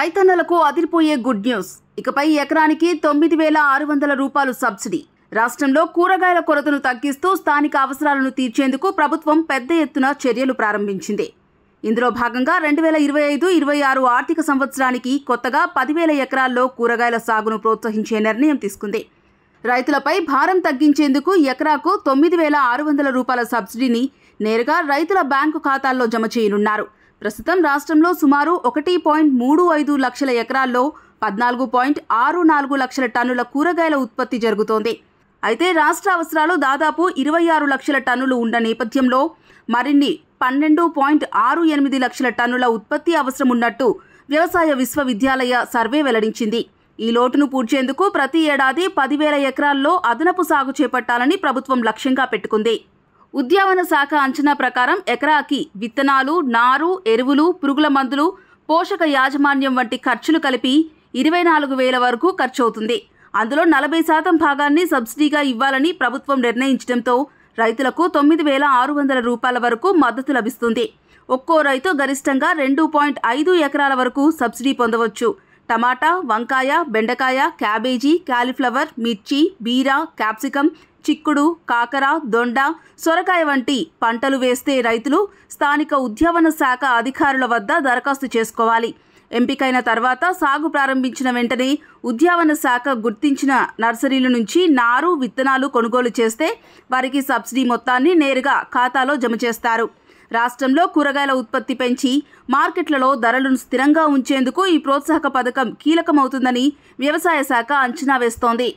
రైతన్నలకు అదిరిపోయే good news. ఇకపై ఎకరానికి 9,600 రూపాయలు సబ్సిడీ. రాష్ట్రంలో కూరగాయల కొరతను తగ్గిస్తూ స్థానిక అవసరాలను తీర్చేందుకు ప్రభుత్వం పెద్ద ఎత్తున చర్యలు ప్రారంభించింది. ఇందులో భాగంగా 2025-26 ఆర్థిక సంవత్సరానికి కొత్తగా 10,000 ఎకరాల్లో కూరగాయల సాగును ప్రోత్సహించే నిర్ణయం తీసుకుంది. రైతులపై భారం తగ్గించేందుకు ఎకరాకు 9,600 రూపాయల సబ్సిడీని నేరుగా రైతుల బ్యాంకు ఖాతాల్లో జమ చేయనున్నారు. ప్రస్తుతం రాష్ట్రంలో సుమారు 1.35 లక్షల ఎకరాల్లో 14.64 లక్షల టన్నుల కూరగాయల ఉత్పత్తి జరుగుతోంది. అయితే రాష్ట్ర అవసరాలు దాదాపు 26 లక్షల టన్నులు ఉన్న నేపథ్యంలో మరిన్ని 12.68 లక్షల టన్నుల ఉత్పత్తి అవసరం ఉన్నట్టు వ్యవసాయ విశ్వవిద్యాలయ సర్వే వెల్లడించింది. ఈ లోటును పూడ్చేందుకు ప్రతి ఏడాది 10,000 ఎకరాల్లో అదనపు సాగు చేపట్టాలని ప్రభుత్వం లక్ష్యంగా పెట్టుకుంది. ఉద్యావన శాఖ అంచనా ప్రకారం ఎకరాకి విత్తనాలు, నారు, ఎరువులు, పురుగుల మందులు, పోషక యాజమాన్యం వంటి ఖర్చులు కలిపి 24,000 వరకు ఖర్చవుతుంది. అందులో 40% భాగాన్ని సబ్సిడీగా ఇవ్వాలని ప్రభుత్వం నిర్ణయించడంతో రైతులకు 9,600 రూపాయల వరకు మద్దతు లభిస్తుంది. ఒక్కో రైతు గరిష్టంగా 2.5 ఎకరాల వరకు సబ్సిడీ పొందవచ్చు. టమాటా, వంకాయ, బెండకాయ, క్యాబేజీ, కాలీఫ్లవర్, మిర్చి, బీర, క్యాప్సికం, చిక్కుడు, కాకర, దొండ, సొరకాయ వంటి పంటలు వేస్తే రైతులు స్థానిక ఉద్యావన శాఖ అధికారుల వద్ద దరఖాస్తు చేసుకోవాలి. ఎంపికైన తర్వాత సాగు ప్రారంభించిన వెంటనే ఉద్యావన శాఖ గుర్తించిన నర్సరీల నుంచి నారు, విత్తనాలు కొనుగోలు చేస్తే వారికి సబ్సిడీ మొత్తాన్ని నేరుగా ఖాతాలో జమ చేస్తారు. రాష్ట్రంలో కూరగాయల ఉత్పత్తి పెంచి మార్కెట్లలో ధరలను స్థిరంగా ఉంచేందుకు ఈ ప్రోత్సాహక పథకం కీలకమవుతుందని వ్యవసాయ శాఖ అంచనా వేస్తోంది.